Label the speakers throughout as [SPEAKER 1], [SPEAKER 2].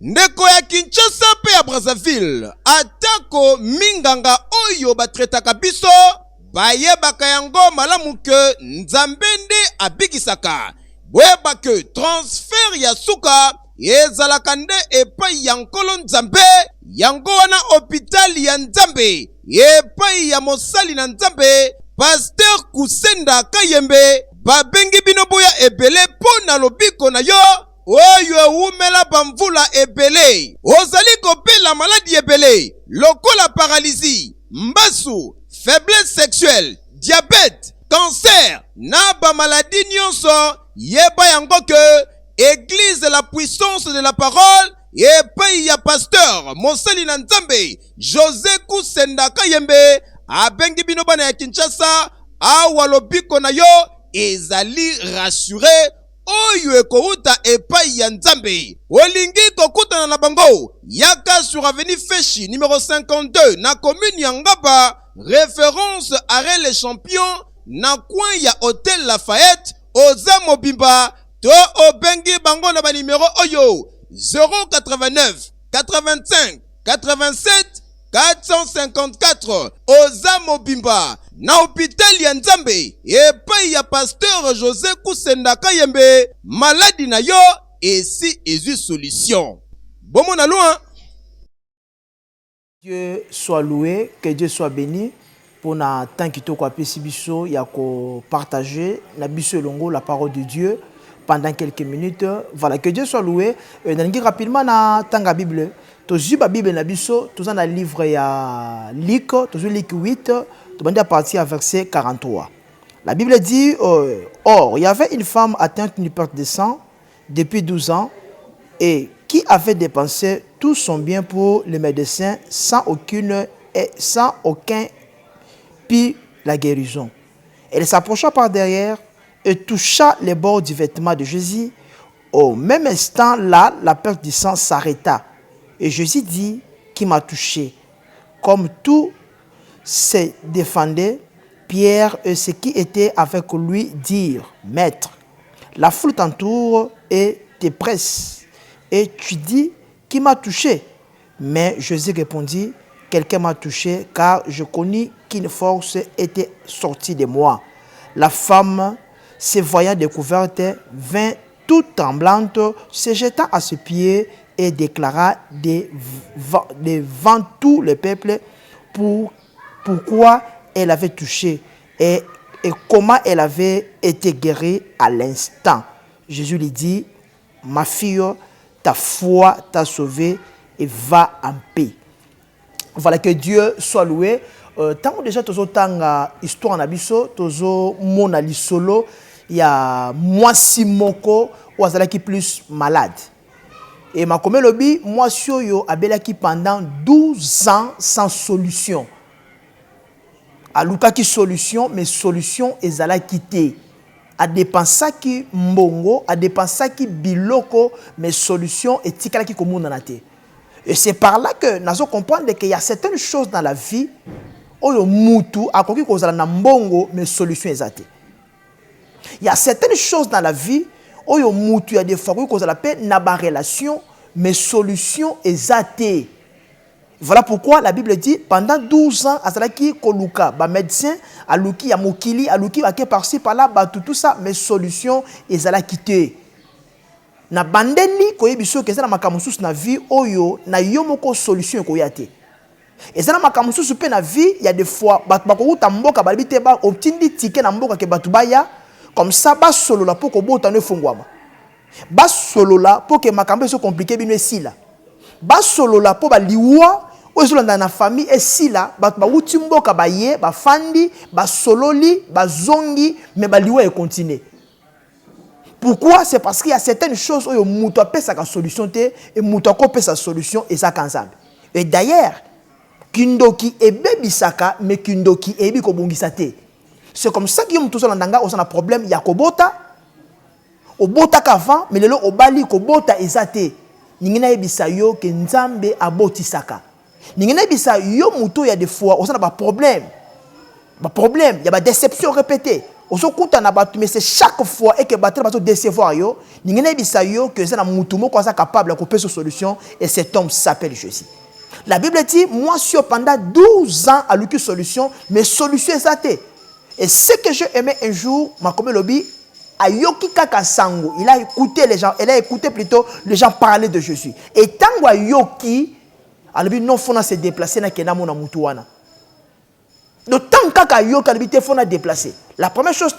[SPEAKER 1] Ndeko ya Kinshasa pe ya Brazzaville, atako minganga oyo batretaka biso, bayebaka yango malamu ke Nzambe nde abikisaka. Boyeba ke transfert ya suka ezalaka nde epai ya nkolo Nzambe, yango wana hôpital ya Nzambe epai ya mosali na Nzambe, Pasteur Kusenda Kayembe, babengi bino boya ebele po na lobiko na yo, oyo umela bamvula ebele, ozali kopela maladi ebele, lokola paralysie, mbasu, faiblesse sexuelle, diabète, cancer, na ba maladi nyonso, yeba yango ke Église de la puissance de la parole, epai ya pasteur mosali na Nzambe José Kusenda Kayembe, abengi bino bana ya Kinshasa, awa lobiko na yo ezali rassuré, oyo ekouta epai ya Nzambe. Olingi kokutana na bango, yaka sur avenue Feshi numéro 52 na commune ya Ngaba, référence arrêt les champions na coin ya Hôtel Lafayette, oza mobimba to obengi bango na ba numéro oyo 089 85 87 454, oza mobimba na hôpital ya Nzambe epai ya pasteur José Kusenda Kayembe, maladi na yo esi ezui solution. Bomo na loin.
[SPEAKER 2] Dieu soit loué, que Dieu soit béni pour na tant qui toko apesi biso ya ko partager na biso longo la parole de Dieu pendant quelques minutes. Voilà, que Dieu soit loué. Nangi rapidement na tanga Bible. Tozu ba Bible na biso, toza na livre ya Luc, tozu Luc 8, to bandi à partir à verset 43. La Bible dit or, il y avait une femme atteinte d'une perte de sang depuis 12 ans et qui avait dépensé tout son bien pour les médecins sans aucun puis la guérison. Elle s'approcha par derrière et toucha les bords du vêtement de Jésus. Au même instant là, la perte du sang s'arrêta. Et Jésus dit, qui m'a touché. Comme tout se défendait, Pierre et ceux qui étaient avec lui dirent, Maître, la foule t'entoure et te presse. Et tu dis, qui m'a touché? Mais Jésus répondit, quelqu'un m'a touché car je connus qu'une force était sortie de moi. La femme, se voyant découverte, vint toute tremblante, se jeta à ses pieds et déclara devant tout le peuple pourquoi elle avait touché et comment elle avait été guérie à l'instant. Jésus lui dit, ma fille, ta foi t'a sauvée et va en paix. Voilà, que Dieu soit loué. Tant déjà tozo tanga histoire na biso tozo mona lisolo ya mwasi moko wazalaki plus malade. Et ma comme lobi mwasi oyo abelaki pendant 12 ans sans solution. Alukaki solution mais solution ezalaki te. A dépensaki mbongo, a dépensaki biloko mais solution etikalaki komuna na te. Et c'est par là que nous allons comprendre qu'il y a certaines choses dans la vie où le moutou a compris qu'on a na mbongo mais solution exacte. Il y a certaines choses dans la vie où le moutou a des fois qu'on a appelé na ba relation mais solution exacte. Voilà pourquoi la Bible dit pendant 12 ans azalaki koluka ba médecin aluki ya mokili aluki ba ke par-ci par-là ba tout ça mais solution ezalaki te. Na bandeli koyebiso ke na makambo susu na vie oyo na yo moko solution koyate. Ezana makambo susu pe na vie, il y a des fois batu bakouta mboka balibite ba obtindi ticket na mboka ke batu baya comme ça ba solo la poko bota ne fongwama. Ba solo la poke makambo so compliqué bino esila. Ba solo la po ba liwa ozo na famille esila batu ba uti mboka ba ye ba fandi ba sololi ba zongi mais ba liwa e continuer. Pourquoi? C'est parce qu'il y a certaines choses où il y a sa solution et il y a sa solution et ça ensemble. Et d'ailleurs, kindoki ebe bisaka mais kindoki ebi kobongisate. C'est comme ça qu'il y a tout ça on a problème, il y a kobota obota qu'avant mais lelo obali kobota ezate. Ningina ebisa yo ke Nzambe abotisaka. Ningina ebisa yo muto il y a des fois on a pas problème. Ba problème, il y a des déceptions répétées. osokuta na batu mais c'est chaque fois et que bato bato décevoir yo ningene bisa yo que c'est na mutu moko ça capable de couper cette solution et cet homme s'appelle Jésus. La Bible dit moi suis pendant 12 ans à l'aucune solution mais solution est ça. Et ce que j'ai aimé un jour ma comme lobby ayoki kaka sango, il a écouté les gens, elle a écouté plutôt les gens parler de Jésus. Et tango ayoki alobi non fona se déplacer na kenamo na mutu wana. Le temps kaka yoki alobi te fona déplacer. La première chose,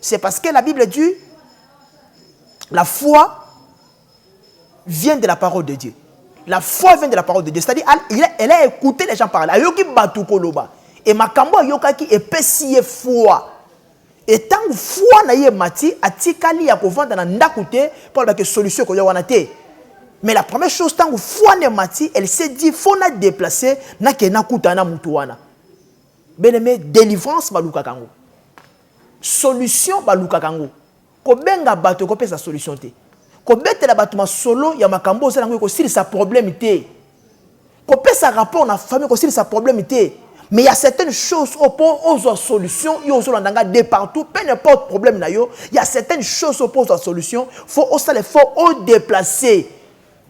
[SPEAKER 2] c'est parce que la Bible dit la foi vient de la parole de Dieu. La foi vient de la parole de Dieu. C'est-à-dire, elle a écouté les gens parler. Et makambo yokaki epesi foi. Et tant que foi na ye mati, atikali ya kovanda na ndakute pour la solution ko yawana te. Mais la première chose, tant que foi na mati, elle s'est dit faut na déplacer na ke na kutana mutuwana. Bien-aimé, délivrance baluka kango. Solution baluka kango. Ko benga bato ko pesa solution te. Ko betela bato ma solo ya makambo za nango ko sili sa problème te. Ko pesa rapport na famille ko sili sa problème te. Mais il y a certaines choses aux solutions, il y a de partout, peu n'importe problème na yo, il y a certaines choses opposent à solution, faut déplacer.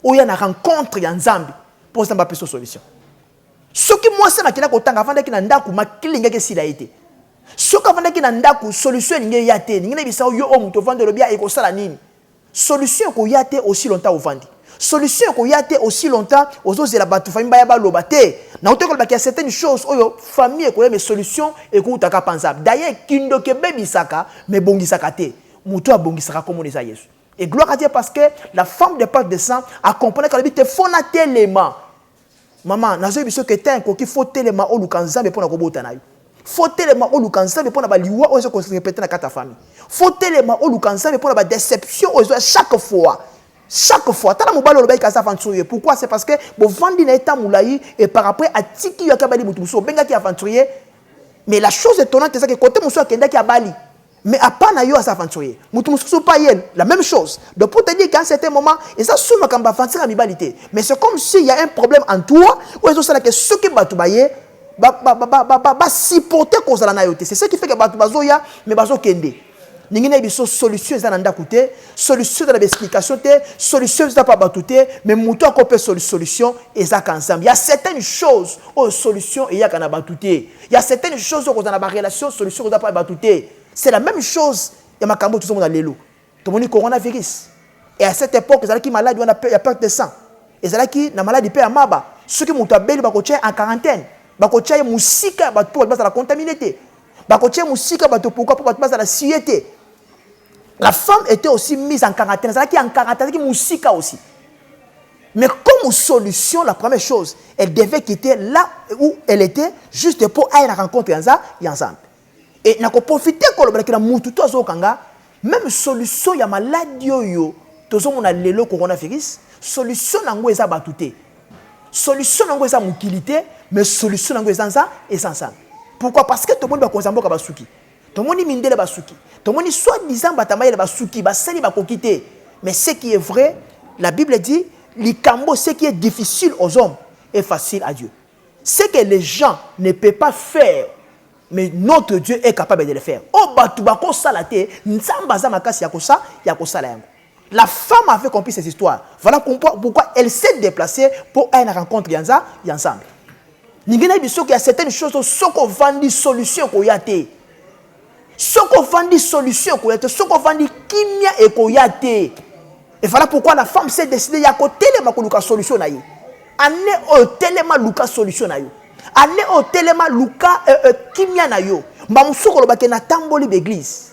[SPEAKER 2] Où il y a une rencontre il y a un zambi pour ça pas solution. Ce qui moi c'est nakina ko tanga avant que na ndaku makilinga ke sila été. Ce qui avant que na ndaku solution ninge yate, ninge bisa yo o muto vendre le bien et ko sala nini. Solution ko yate aussi longtemps au vendre. Solution ko yate aussi longtemps aux autres la batu famille ba loba te. Na otoko ba qu'il y a certaines choses oyo famille ko mais solution et ko utaka pensable. D'ailleurs kindo ke bebisaka mais bongisaka te. Muto a bongisaka comme on les a Yesu. Et gloire à Dieu parce que la femme de Pâques de sang a compris qu'elle dit faut na tellement. Maman, nazo biso que tant ko ki faut tellement o lukanzambe pour na kobota na yo. Faut tellement o lukanzambe pour na ba liwa o se ko répéter na kata famille. Faut tellement o lukanzambe pour na ba déception o chaque fois. Chaque fois, tala mobalo lobai kasa aventurier. Pourquoi? C'est parce que bo vandi na eta moulayi et par après a tiki yo kabali mutuso benga ki aventurier. Mais la chose étonnante c'est que côté muso akenda ki abali. Mais à pas na yo as aventurier. Mutuso pas yel, la même chose. Donc pour te dire qu'à un certain moment, et ça souma kamba aventure amibalité. Mais c'est comme s'il y a un problème en toi ou est-ce que ceux qui batubaye ba supporter cause la nayote. C'est ce qui fait que batubazo ya mais bazo kende. Ningine biso solution za nanda koute, solution za l'explication te, solution za pas batute, mais muto a copé solution et ça ensemble. Il y a certaines choses aux solutions et il y a kana batute. Il y a certaines choses qu'on a ba relation solution qu'on a pas batute. C'est la même chose il y a makambo tout le monde a lelo. Tout le monde coronavirus. Et à cette époque, ils allaient qui malade, il y a perte de sang. Ils allaient qui na maladie pe amaba. Ceux qui muto beli ba ko en quarantaine. Ba ko tia musika ba pour la contaminité. Ba ko tia musika ba to pourquoi pour ba la siété. La femme était aussi mise en quarantaine. C'est-à-dire qu'il y a en quarantaine, qui moussika aussi. Mais comme solution, la première chose, elle devait quitter là où elle était, juste pour aller à la rencontre ensemble. Et n'a pas profité que la moutou tozo kanga, même solution il y a maladie yo, tozo mon lelo coronavirus, solution nango eza batouté. Solution nango eza mukilité, mais solution nango eza ça et sans ça. Pourquoi? Parce que tout le monde va konsambo ka basuki. Tout le monde mindele basuki. Tout le monde soi-disant batamaye basuki, basali bakokité. Mais ce qui est vrai, la Bible dit, l'ikambo, ce qui est difficile aux hommes est facile à Dieu. Ce que les gens ne peuvent pas faire, mais notre Dieu est capable de le faire. Oh batubako salate, nzambaza makasi yakosa, yakosa la yango. La femme avait compris cette histoire. Voilà pourquoi elle s'est déplacée pour aller à la rencontre ensemble. Ningena biso qu'il y a certaines choses soko vandi solution ko yate. Soko vandi solution ko yate, soko vandi kimia e ko yate. Et voilà pourquoi la femme s'est décidée ya ko telema ko luka solution na ye. Ane o telema luka solution na yo. Ane o telema luka kimia na yo. Ba musoko lo ba ke na tamboli l'église.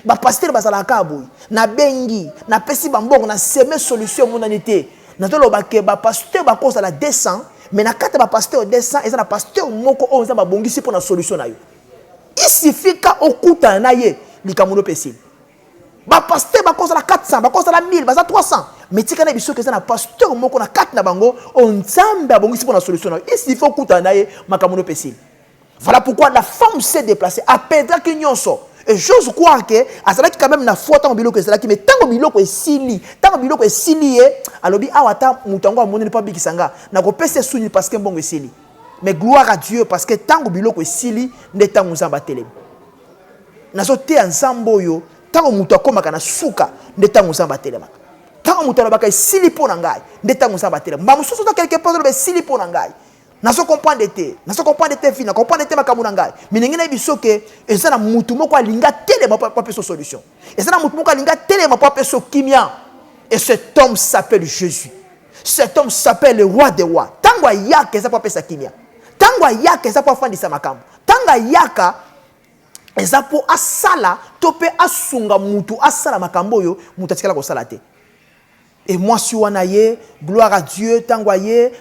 [SPEAKER 2] Ba pasteur bazala kaboy, na bengi, na pesi bambongo na seme solution monanité. Na to lo ba ke ba pasteur ba cause la descend, mais na kata ba pasteur descend et ça na pasteur moko on za ba bongisi pour na solution na yo. Il suffit qu'à okuta na ye likamulo pesi. Ba pasteur ba cause la 400, ba cause la 1000, ba 300. Mais tika na biso que ça na pasteur moko na 4 na bango on nzamba bongisi pour na solution na yo. Il suffit okuta na ye makamulo pesi. Voilà pourquoi la femme s'est déplacée à Pedra Kinyonso. Et j'ose croire que azala quand même na foi tant biloko ezala ki mais tant biloko esili tant biloko esili alobi awata mutango amone pas bikisanga na ko pese suni parce que mbongo esili mais gloire à Dieu parce que tango biloko esili nde tango nzamba telemi nazo te nzambo yo tango mutu akomaka na suka nde tango nzamba telema tango mutu alobaka esili mpo na ngai nde tango nzamba telema ba mosusu to quelque part oloba esili mpo na ngai nazo comprendre te fina comprendre te makambo na ngai minenge na biso ke eza na mutu moko alinga telema pa peso solution eza na mutu moko alinga telema pa peso kimia et cet homme s'appelle Jésus. Cet homme s'appelle le roi des rois. Tango ayaka eza pa pesa kimia. Tango ayaka eza pa fandisa makambo. Tango ayaka eza po asala tope asunga mutu asala makambo yo mutu atikala ko sala te. Et moi si wana ye gloire à Dieu tango aye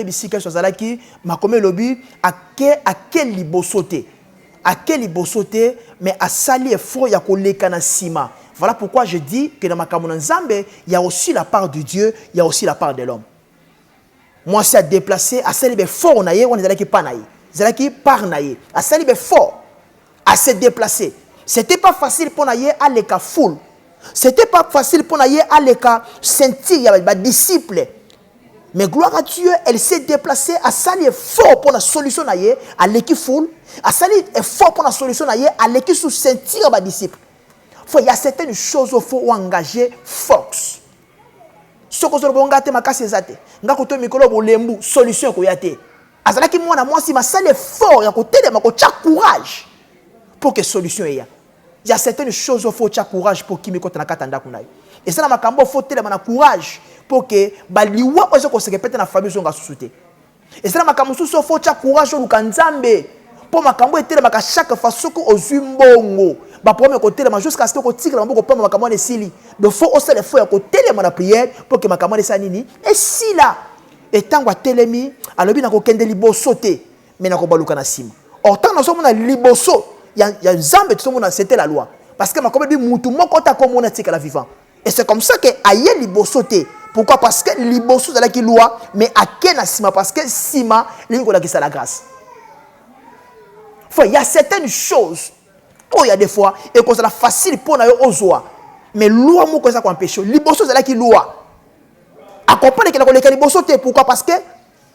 [SPEAKER 2] bisika sozalaki makome lobi ake libosote. Ake libosote mais asali effort ya koleka na sima. Voilà pourquoi je dis que dans ma Kamouna Nzambe, il y a aussi la part de Dieu, il y a aussi la part de l'homme. Moi, c'est à déplacer, à célébrer fort, on est allé qui pas naïe. C'est qui par naïe. À célébrer fort, à se déplacer. C'était pas facile pour naïe à l'éca foule. C'était pas facile pour naïe à l'éca sentir, il y avait des disciples. Mais gloire à Dieu, elle s'est déplacée à salir fort pour la solution naïe à l'équipe foule, à salir fort pour la solution naïe à l'équipe sous sentir des disciples. Il y a certaines choses qu'il faut engager force. Ce que vous avez makasi ezate. Nga koto mikolo bolembu solution ko yate. Azalaki mwana mwasi masale fort ya kotele mako cha courage pour que solution ya. Il y a certaines choses qu'il faut cha courage pour kimi kota na katanda kunayo. Et ça na makambo faut tele na courage pour que baliwa ozo ko se répéter na famille zonga susute. Et ça na makambo suso faut cha courage lu kanzambe pour makambo etele maka chaque fois soko ozumbongo. Ba premier côté la jusqu'à ce que côté la mboko pas makambo ne sili donc faut aussi le faut ya côté la prière pour que makambo ne sanini et si là etango telemi alobi na ko kende liboso te mais na ko baluka na sima or tant nous na liboso ya nzambe tout monde c'était la loi parce que makambo bi mutu moko ta comme on a tika la vivant et c'est comme ça que aye liboso te pourquoi parce que liboso de la qui loi mais akena sima parce que sima lingo la qui ça la grâce faut il y a certaines choses. Oh, il y a des fois, et que c'est facile pour nous ozoa. Mais loi moko ça qu'on empêche. Liboso c'est là qui loi. Accompagne que la liboso te pourquoi parce que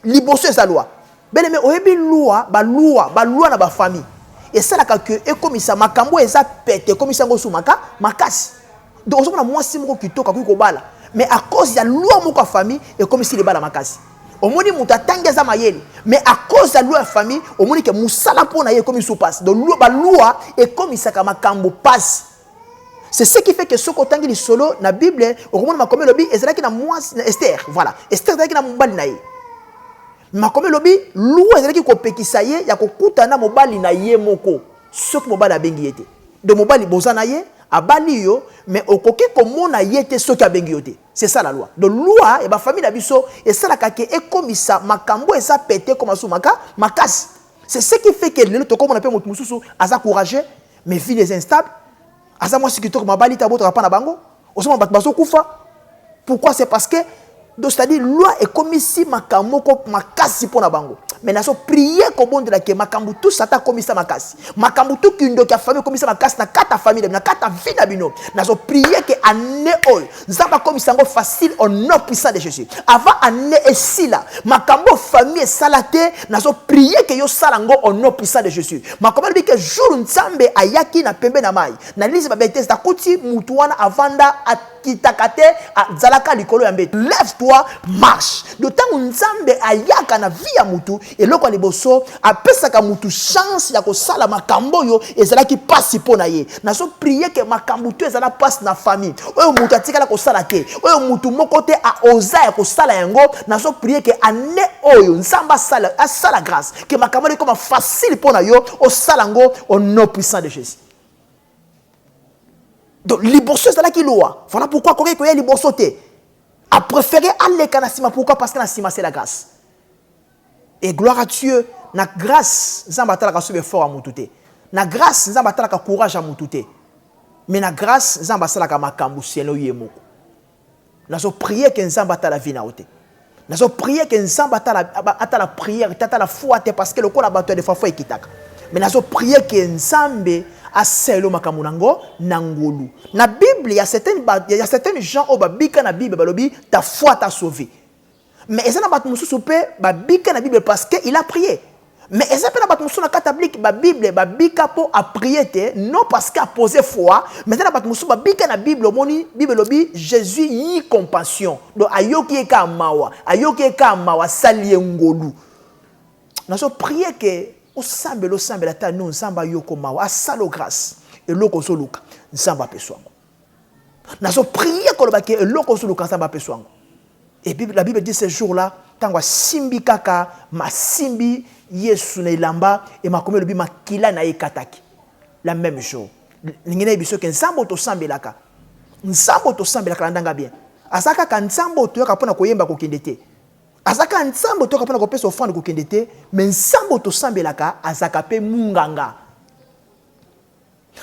[SPEAKER 2] liboso c'est la loi. Ben mais oyebi loi na ba famille. Et ça là que et comme ça makambo eza pété comme ça ngosu makasi. Donc on a moi si moko kitoka ko bala. Mais à cause de la loi moko famille et comme si les bala makasi. Au moins muta tangeza mayeli mais à cause de la loi famille au moins que musala pona ye comme il se passe donc loi et comme ça kama kambo passe c'est ce qui fait que ce kotangi li solo na bible au moins makome lobi ezalaki na moi Esther voilà Esther ezalaki na mobali na ye makome lobi loi ezalaki ko pekisa ye ya kokuta na mobali na ye moko soki mobali abengi yete de mobali bozana ye abali yo mais okoki komona yete soki abengi yote c'est ça la loi de loi et ba famille na biso et ça la kake et comme ça makambo et ça pété comme ça makasi c'est ce qui fait que le to comme on appelle mususu aza courageux mais vie les instables aza moi si kitoko mabali ta boto pa na bango osoma baso kufa pourquoi c'est parce que donc c'est-à-dire loi est comme si makambo ko makasi pona bango mais naso prier ko bon de la ke makambo tout ça ta comme ça makasi makambo tout kindo ka famille comme ça makasi na kata famille na kata vie na bino naso prier que année ol nzamba comme ça ngo facile au nom puissant de Jésus avant année et si là makambo famille salate naso prier que yo salango au nom puissant de Jésus makambo bi que jour nzambe ayaki na pembe na mai na lise ba bete ta kuti mutu wana avanda kitakate zalaka likolo ya mbete lève-toi marche d'autant nzambe ayaka na vie ya mutu et loko liboso apesaka mutu chance ya ko sala makambo yo ezala ki passe pona ye na so prier que makambo tu ezala passe na famille oyo mutu atikala ko sala te oyo mutu moko te a oza ya ko sala yango na so prier que année oyo nzamba sala a sala grâce que makambo li comme facile pona yo o sala ngo au nom puissant de Jésus. Donc, liboso c'est là qui loi. Voilà pourquoi quand il y a liboso a préféré aller kanasima. Pourquoi? Parce que nasima c'est la grâce. Et gloire à Dieu, na grâce, nzamba talaka soube fort à mutute. Na grâce, nzamba talaka courage à mutute. Mais na grâce, nzamba salaka makambu selo yemoko. Nazo prier que nzamba tala vie na ote. Nazo prier que nzamba tala prière, tata la foi parce que le corps abattu de fois ekitaka. Mais nazo prier que nzambe a selo makamunango nangolu. Na Bible, il y a certains gens au babika na Bible balobi ta foi t'a sauvé. Mais eza na bato mosusu pe ba bika na Bible parce que il a prié. Mais eza pe na bato mosusu na catholique ba Bible ba bika po a prié te non parce qu'il a posé foi, mais eza na bato mosusu ba bika na Bible moni Bible lobi Jésus yi compassion. Donc ayoki ka mawa sali ngolu. Na so prier que o sambe la ta non samba yoko mawa asalo grâce et loko so luka nsamba peswango. Na so prier ko lobake loko so luka nsamba peswango. Et la Bible dit ce jour-là, tant simbi kaka, ma simbi yesu na ilamba et ma komé lobi makila na ekataki. La même chose. Ningine biso ke nsambo to sambelaka. Nsambo to sambelaka ndanga bien. Asaka ka nsambo to yoka pona koyemba ko kendete. Asaka nsambo to yoka pona ko pesa offrande ko kendete, mais nsambo to sambelaka azaka pe munganga.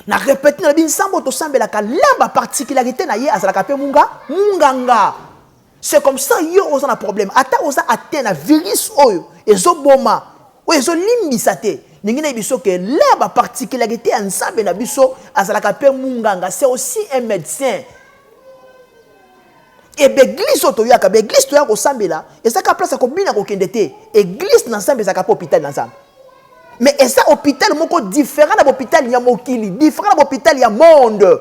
[SPEAKER 2] Na répéter na bi nsambo to sambelaka lamba particularité na ye azaka pe munganga. C'est comme ça yo oza na problème. Ata oza atteint na virus oyo ezo boma o ezo limbisa te. Ningine biso ke leba particularité ensemble na biso azalaka pe munganga, c'est aussi un médecin. Et l'église oto yaka l'église to yako sambela ezaka place ko bina ko kendete. Église na sambela ezaka pa hôpital na nzambe. Mais eza hôpital moko différent na hôpital ya mokili, différent na hôpital ya monde.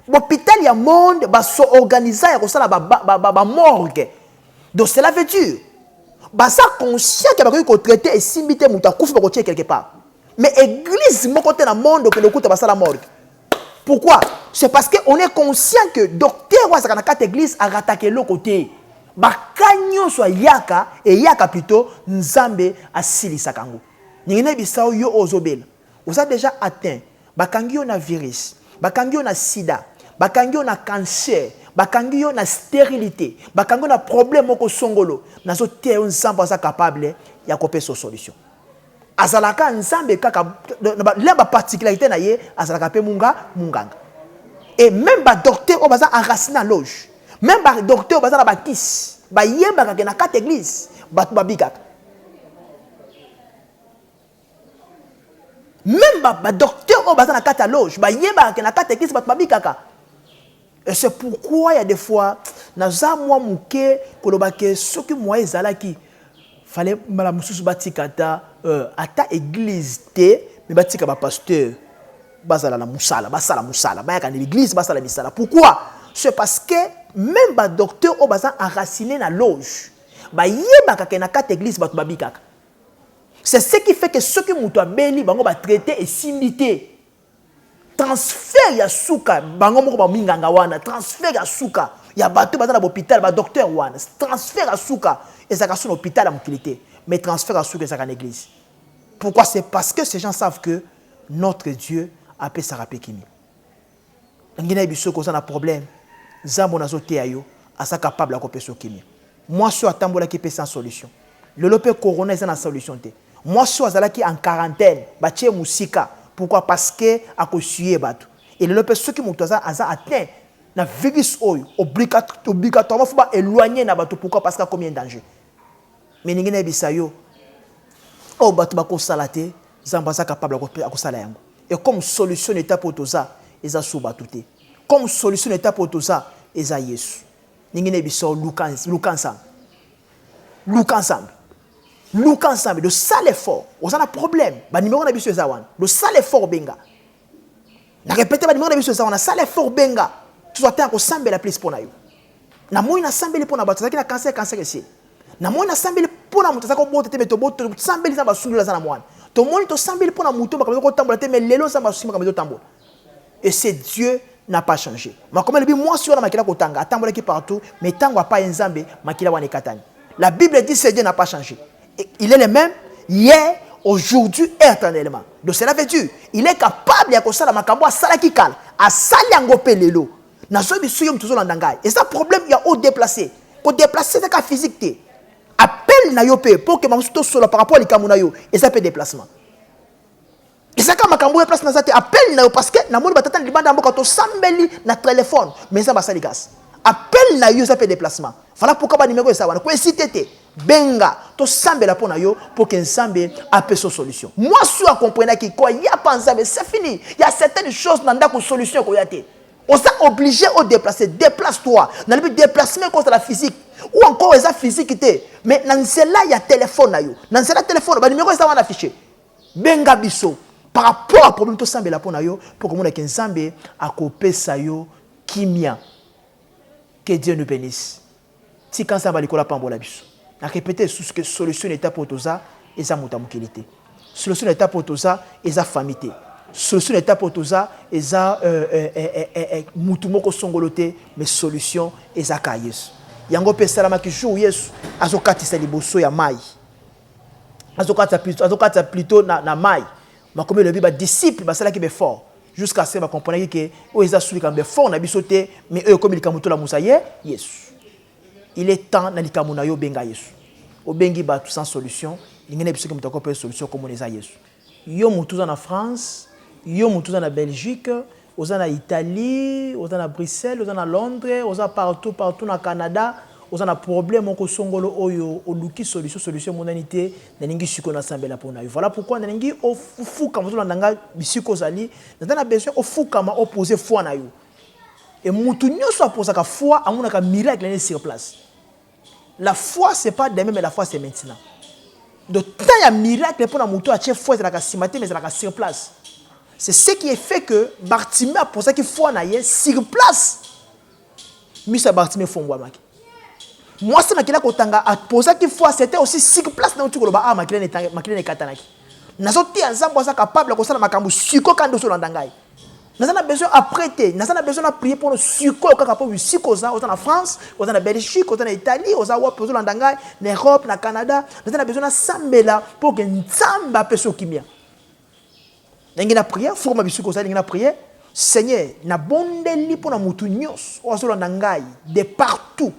[SPEAKER 2] L'hôpital ya monde ba so organiser ya kosala ba morgue. Donc cela veut dire ba ça conscient que ba ko traiter et simbité muta kufa ba ko tirer quelque part. Mais église mon côté dans le monde que le coup de la morgue. Pourquoi? C'est parce qu'on est conscient que docteur wa sakana kat église a rattaqué le côté. Ba kanyo so yaka et yaka plutôt nzambe asili sakango. Ngine bisao yo ozobela. Vous avez déjà atteint ba kangyo na virus, ba kangyo na sida, ba kangyo na cancer, ba kangyo na stérilité, ba kangyo na problème moko songolo. Nazo te nzambe sa capable ya kope so solution. Azalaka nzambe kaka leba particularité na ye azalaka pe munganga. Et même ba docteur o baza enraciné en loge. Même ba docteur o baza na bakis, ba yemba ka na kat église, ba babikaka. Même ba docteur o baza na kat loge, ba yemba ka na kat église, ba babikaka. Et c'est pourquoi il y a des fois naza moi muke kolobake soki moi ezalaki fallait mala mususu batikata ata église te mais batika ba pasteur basala la musala basala musala bayaka na l'église basala misala. Pourquoi? C'est parce que même ba docteur o baza enraciné na loge ba yebaka ke na kat église batu babikaka. C'est ce qui fait que ceux qui mutu abeli bango ba traiter et simité transfert ya suka bango moko ba minganga wana transfert ya suka ya bato baza na hôpital ba docteur wana transfert ya suka ezaka sur l'hôpital à mokilité mais transfert à suka ezaka na église. Pourquoi? C'est parce que ces gens savent que notre Dieu a fait sa rapekini. Ngina biso ko na problème zambo nazo te ayo asa capable à kopeso kimi. Moi so atambola ki pe sans solution. Le lope corona est na solution te. Moi so azala ki en quarantaine ba tie musika. Pourquoi? Parce que a kosuye bato. Et le lope ceux qui mutoza aza atteint na virus oyo obligatoirement faut pas éloigner na bato. Pourquoi? Parce qu'il y a combien de danger. Mais ngina bisayo o bato bako salate zamba za capable à kosala yango. Et comme solution étape otoza eza sou batute. Comme solution étape otoza eza Yesu. Ngina bisayo Luka ensemble de sale effort. On a un problème. Ba numéro na biso eza wana. Le sale effort benga. Na répéter ba numéro na biso eza wana sale effort benga. Tu dois t'en ensemble la place pour na yo. Na moi na sambeli pour na bato zaki na cancer ici. Na moi na sambeli pour na mutu zako bote te beto bote sambeli za basungula za na mwana. To moni to sambeli pour na mutu ba ko tambola te mais lelo za basungula ka tambola. Et c'est Dieu n'a pas changé. Ma comme le bi moi sur na makila ko tanga tambola ki partout mais tango pa nzambe makila wana katani. La Bible dit que Dieu n'a pas changé. Il est le même hier, aujourd'hui et éternellement. Donc cela veut dire il est capable ya kosala makambo asala kikala asali yango pelelo. Na so biso yom toujours landangai. Et ça problème il y a au déplacer. Ko déplacer de ka physique te. Appel na yo pe pour que mamusto solo par rapport à likamu na yo et ça peut déplacement. Et ça ka makambo place na ça te appel na yo parce que na moni batata libanda mboka to sambeli na téléphone mais ça ba sali gas. Appel na yo ça peut déplacement. Voilà pourquoi ba numéro ça wana ko cité te. Benga, to sambe la pona yo pour qu'un sambe ait son solution. Moi, je comprends que quoi, il y a pas ensemble, c'est fini. Il y a certaines choses dans la solution qu'on y a. On s'est obligé de déplacer. Déplace-toi. Dans le déplacement contre la physique. Ou encore, les physique. Mais dans celle-là, il y a téléphone. Dans celle-là, téléphone, le numéro est affiché. Benga biso. Par rapport au problème, tout ça, pour que mon Nzambe a coupé ça yo kimia. Que Dieu nous bénisse. Si quand ça va l'école, pas en biso. A répété sous que solution n'est pas pour tout ça, et ça monte à mon qualité. Solution n'est pas pour tout ça, et ça famille. Solution n'est pas pour tout ça, et ça mutumoko songolote, mais solution et ça caïs. Yango pe salama ki joue Yesu, azokati sa liboso ya mai. Azokati plutôt na mai. Ma comme le biba disciple, ba sala ki be fort. Jusqu'à ce que va comprendre que o eza suli kambe fort na bisote, mais eux comme il kamuto la musaye, Yesu. Il est temps na likamuna yo benga Yesu. O bengi ba tout sans solution, l'ingene biso comme toko pe solution comme on eza Yesu. Yo mutuza na France, yo mutuza na Belgique, oza na Italie, oza na Bruxelles, oza na Londres, oza partout na Canada, oza na problème ko songolo oyo oluki solution monanité na ningi siko na sambela pona yo. Voilà pourquoi na ningi ofuka moto ndanga bisiko zali, na besoin ofuka ma opposer foi na yo. Et mutu nyoso aposa ka foi amuna ka miracle na sur place. La foi c'est pas demain mais la foi c'est maintenant. De temps il y a miracle pour na mutu a chef foi c'est la simate mais c'est la sur place. C'est ce qui est fait que Bartimée a pour ça qu'il faut en aller sur place. Misa Bartimée fongwa maki. Moi c'est nakila kotanga a pour ça qu'il faut c'était aussi sur place na utu koloba makile katanaki. Nazoti ensemble ça capable ko sala makambu siko kando so landangai. Nazana besoin à prêter, nazana besoin à prier pour le siko ka capable siko za en France, en Belgique, en Italie, aux awa pour landangai, en Europe, na Canada, nazana besoin à sambela pour que nzamba peso kimia. N'engena prière, forme bisuko ça n'engena prière. Seigneur, na bondeli pour na mutu nyos, ozo landangai de partout.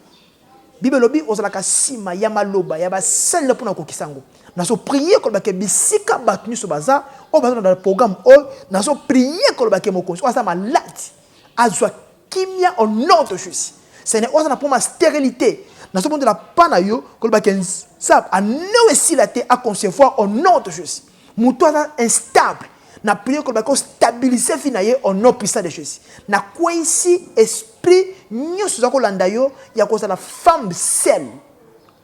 [SPEAKER 2] Bible lobi ozo ka sima ya maloba ya ba sel pour na kokisango. Na so prier ko ba ke bisika batnu so baza, o ba dans le programme o na so prier ko ba ke mokonzi, o sa malade. Azwa kimia au nom de Jésus. Seigneur, ozo na pour ma stérilité. Na so bon de la panayo ko ba ke ça a no esilate à concevoir au nom de Jésus. Mutu instable. Na prière que va stabiliser finaye au nom puissant de Jésus. Na quoi ici esprit nyoso za ko landa yo ya ko la femme seule,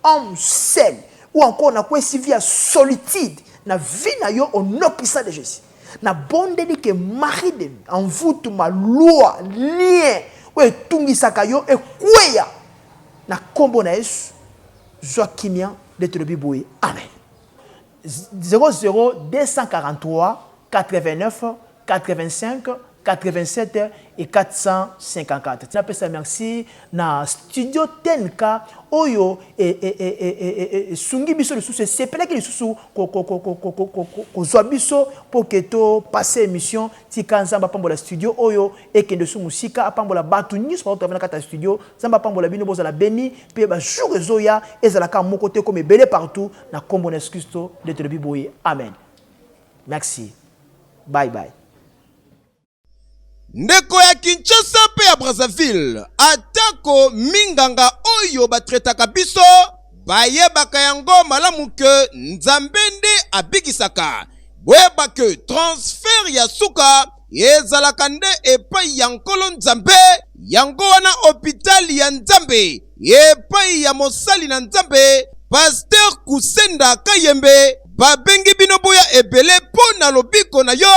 [SPEAKER 2] homme seul ou encore na quoi ici via solitude na vie na yo au nom puissant de Jésus. Na bonde di que mari de en vous tout ma loi lien ou tungi sakayo e kweya na kombo na Yesu Joachimien de Trebiboué. Amen. 00243 89, 85, 87 et 454. Tu appelles ça merci na studio Tenka Oyo et sungi biso le sous c'est peut-être que le sous ko zobiso pour que to passer émission ti kanzamba pambola studio Oyo et que de sous musika pambola batu news pour to venaka ta studio zamba pambola bino boza la beni pe ba jour zoya ezala ka mon côté comme belé partout na kombo na Christo de Trebiboye. Amen. Merci. Bye bye.
[SPEAKER 1] Ndeko ya Kinshasa pe ya Brazzaville atako minganga oyo batretaka biso bayebaka yango malamu ke Nzambende abigisaka boyeba ke transfert ya suka ezalaka nde epai ya nkolo Nzambe yango wana hôpital ya Nzambe epai ya mosali na Nzambe Pasteur Kusenda Kayembe babengi bino boya ebele pona lobiko na yo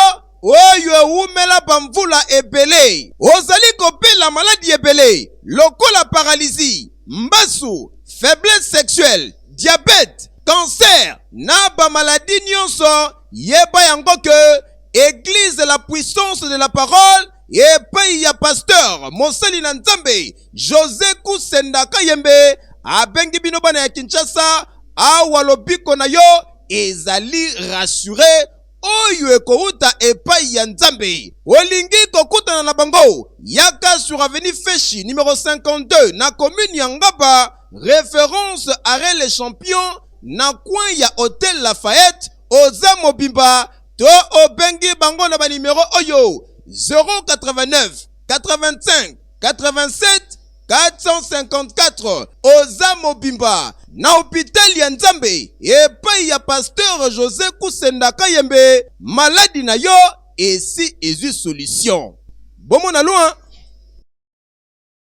[SPEAKER 1] oyo umela bamvula ebele ozali kopela maladi ebele lokola paralysie mbasu faiblesse sexuelle diabète cancer na ba maladie nyonso yeba yango ke église la puissance de la parole epai ya pasteur mosali na Nzambe José Kusenda Kayembe abengi bino bana ya Kinshasa awa lobiko na yo ezali rassuré oyo ekouta epai ya Nzambe olingi kokutana na bango yaka sur avenue Feshi numéro 52 na commune ya Ngaba référence arrêt les champions na coin ya hôtel Lafayette oza mobimba to obengi bango na ba numéro oyo 089 85 87 454 oza mobimba na hôpital ya Nzambe epai ya pasteur José Kusenda Kayembe maladi na yo esi ezui solution bomo na loin.